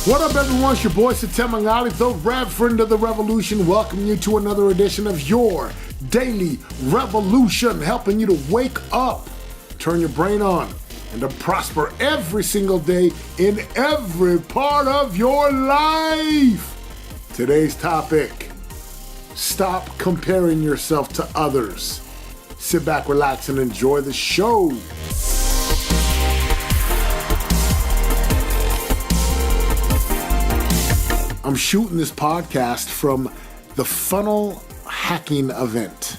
What up, everyone? It's your boy, Satemangali, the Reverend of the Revolution, welcoming you to another edition of your Daily Revolution, helping you to wake up, turn your brain on, and to prosper every single day in every part of your life. Today's topic: stop comparing yourself to others. Sit back, relax, and enjoy the show. I'm shooting this podcast from the Funnel Hacking event.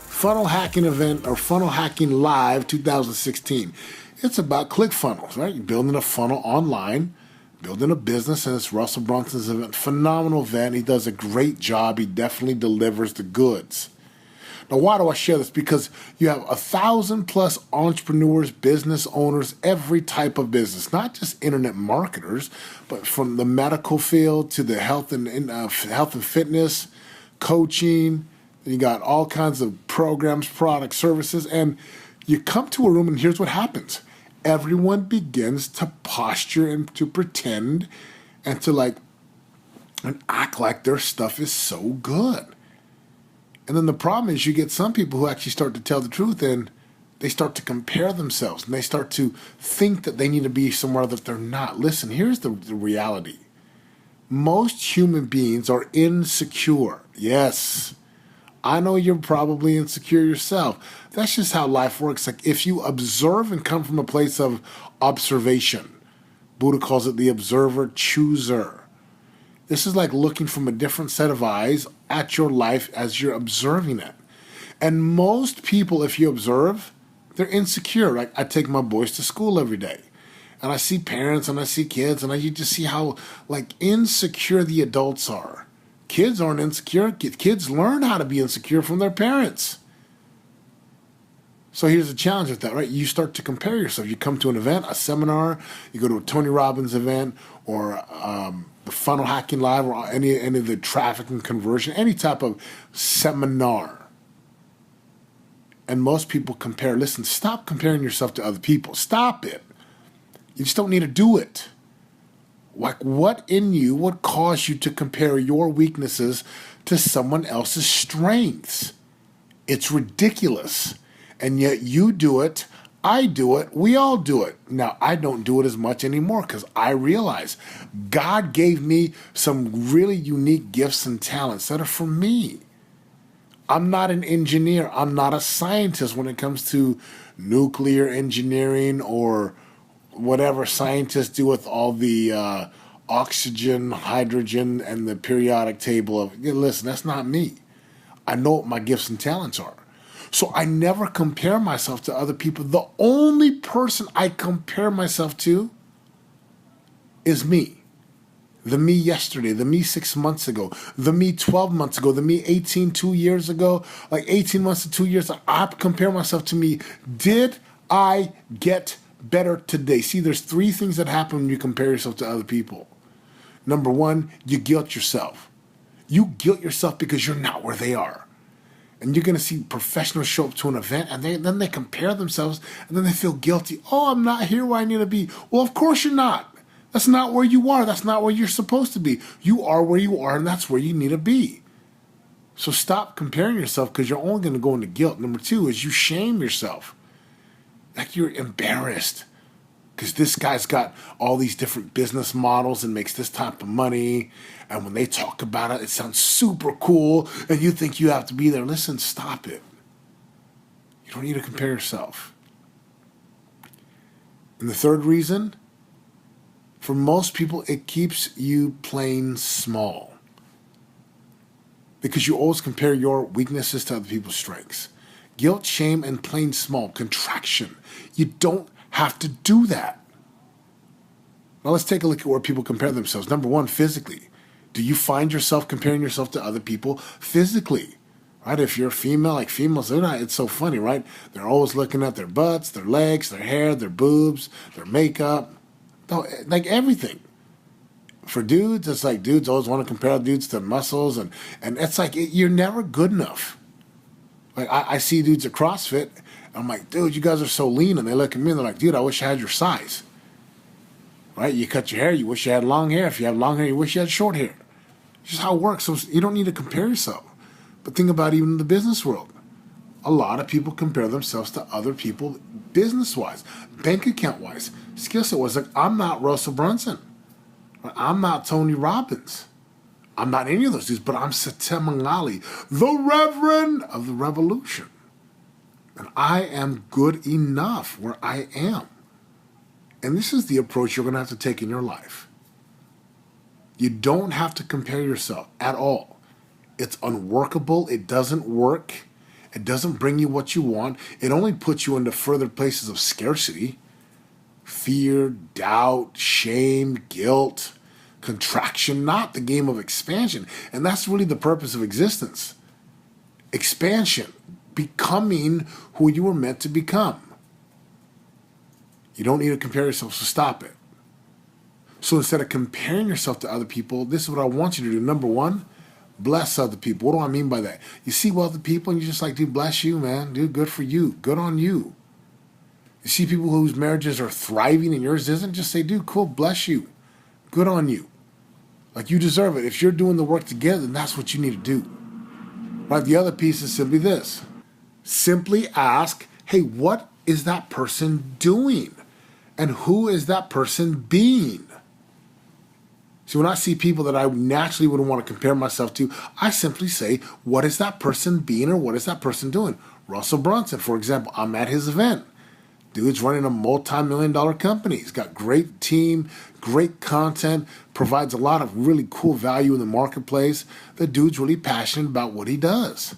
Funnel Hacking event, or Funnel Hacking Live 2016. It's about ClickFunnels, right? You're building a funnel online, building a business, and it's Russell Brunson's event. Phenomenal event. He does a great job. He definitely delivers the goods. Now, why do I share this? Because you have 1,000+ entrepreneurs, business owners, every type of business, not just internet marketers, but from the medical field to the health and fitness, coaching. You got all kinds of programs, products, services, and you come to a room and here's what happens. Everyone begins to posture and to pretend and to and act like their stuff is so good. And then the problem is you get some people who actually start to tell the truth, and they start to compare themselves, and they start to think that they need to be somewhere that they're not. Listen, here's the reality. Most human beings are insecure. Yes, I know you're probably insecure yourself. That's just how life works. Like, if you observe and come from a place of observation, Buddha calls it the observer chooser. This is like looking from a different set of eyes at your life as you're observing it. And most people, if you observe, they're insecure. Like, I take my boys to school every day, and I see parents and I see kids, and you just see how insecure the adults are. Kids aren't insecure. Kids learn how to be insecure from their parents. So here's the challenge with that, right? You start to compare yourself. You come to an event, a seminar, you go to a Tony Robbins event, or the Funnel Hacking Live, or any of the traffic and conversion, any type of seminar. And most people compare. Listen, stop comparing yourself to other people. Stop it. You just don't need to do it. Like, what in you would cause you to compare your weaknesses to someone else's strengths? It's ridiculous. And yet you do it, I do it, we all do it. Now, I don't do it as much anymore because I realize God gave me some really unique gifts and talents that are for me. I'm not an engineer. I'm not a scientist when it comes to nuclear engineering or whatever scientists do with all the oxygen, hydrogen, and the periodic table of, listen, that's not me. I know what my gifts and talents are. So I never compare myself to other people. The only person I compare myself to is me. The me yesterday, the me 6 months ago, the me 12 months ago, the me 2 years ago, 18 months to 2 years. I compare myself to me. Did I get better today? See, there's 3 things that happen when you compare yourself to other people. Number 1, you guilt yourself. You guilt yourself because you're not where they are. And you're going to see professionals show up to an event, and then they compare themselves, and then they feel guilty. Oh, I'm not here where I need to be. Well, of course you're not. That's not where you are. That's not where you're supposed to be. You are where you are, and that's where you need to be. So stop comparing yourself, because you're only going to go into guilt. Number 2 is you shame yourself. Like, you're embarrassed because this guy's got all these different business models and makes this type of money. And when they talk about it, it sounds super cool, and you think you have to be there. Listen, stop it. You don't need to compare yourself. And the 3rd reason, for most people, it keeps you playing small. Because you always compare your weaknesses to other people's strengths. Guilt, shame, and playing small, contraction. You don't have to do that. Now let's take a look at where people compare themselves. Number 1, physically. Do you find yourself comparing yourself to other people physically? Right? If you're a female, like females, it's so funny, right? They're always looking at their butts, their legs, their hair, their boobs, their makeup, like everything. For dudes, it's like dudes always want to compare dudes to muscles, and it's like you're never good enough. Like I see dudes at CrossFit, I'm like, dude, you guys are so lean, and they look at me and they're like, dude, I wish I had your size. right? You cut your hair, you wish you had long hair. If you have long hair, you wish you had short hair. It's just how it works. So you don't need to compare yourself. But think about even in the business world. A lot of people compare themselves to other people business-wise, bank account-wise, skill set-wise. Like, I'm not Russell Brunson. I'm not Tony Robbins. I'm not any of those dudes, but I'm Satem Mangali, the Reverend of the Revolution. And I am good enough where I am. And this is the approach you're going to have to take in your life. You don't have to compare yourself at all. It's unworkable. It doesn't work. It doesn't bring you what you want. It only puts you into further places of scarcity, fear, doubt, shame, guilt, contraction, not the game of expansion. And that's really the purpose of existence. Expansion, becoming who you were meant to become. You don't need to compare yourself, so stop it. So instead of comparing yourself to other people, this is what I want you to do. Number one, bless other people. What do I mean by that? You see wealthy people and you're just like, dude, bless you, man. Dude, good for you. Good on you. You see people whose marriages are thriving and yours isn't, just say, dude, cool, bless you. Good on you. Like, you deserve it. If you're doing the work together, then that's what you need to do. Right? The other piece is simply this. Simply ask, hey, what is that person doing? And who is that person being? See, when I see people that I naturally wouldn't want to compare myself to, I simply say, what is that person being or what is that person doing? Russell Brunson, for example, I'm at his event. Dude's running a multi-million-dollar company. He's got great team, great content, provides a lot of really cool value in the marketplace. The dude's really passionate about what he does.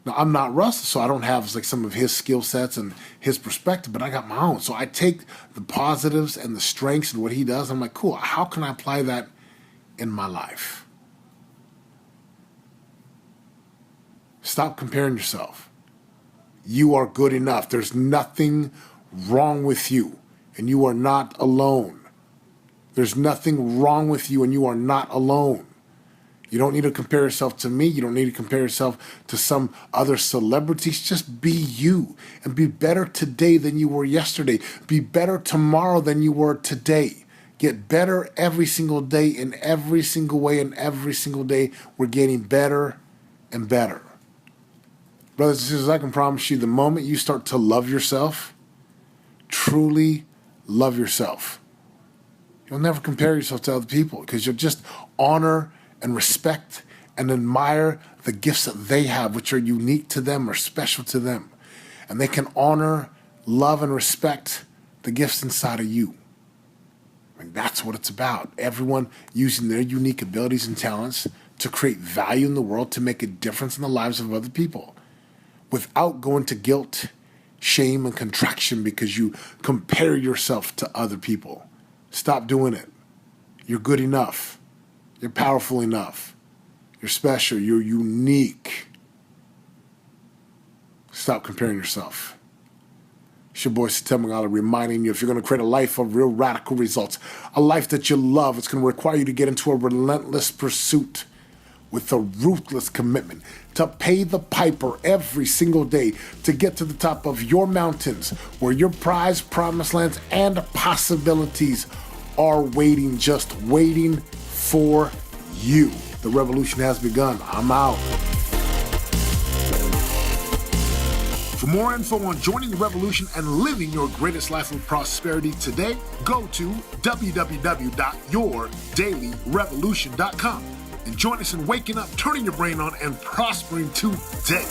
Now, I'm not Russell, so I don't have like some of his skill sets and his perspective, but I got my own. So I take the positives and the strengths and what he does. I'm like, cool, how can I apply that in my life? Stop comparing yourself. You are good enough. There's nothing wrong with you, and you are not alone. There's nothing wrong with you, and you are not alone. You don't need to compare yourself to me. You don't need to compare yourself to some other celebrities. Just be you and be better today than you were yesterday. Be better tomorrow than you were today. Get better every single day in every single way, and every single day we're getting better and better. Brothers and sisters, I can promise you the moment you start to love yourself, truly love yourself, you'll never compare yourself to other people because you'll just honor and respect and admire the gifts that they have, which are unique to them or special to them. And they can honor, love, and respect the gifts inside of you. And that's what it's about. Everyone using their unique abilities and talents to create value in the world, to make a difference in the lives of other people, without going to guilt, shame, and contraction because you compare yourself to other people. Stop doing it. You're good enough. You're powerful enough. You're special. You're unique. Stop comparing yourself. It's your boy Satem Mangali reminding you, if you're going to create a life of real radical results, a life that you love, it's going to require you to get into a relentless pursuit with a ruthless commitment to pay the piper every single day to get to the top of your mountains where your prized promised lands and possibilities are waiting, just waiting for you. The revolution has begun. I'm out. For more info on joining the revolution and living your greatest life of prosperity today, go to www.yourdailyrevolution.com and join us in waking up, turning your brain on, and prospering today.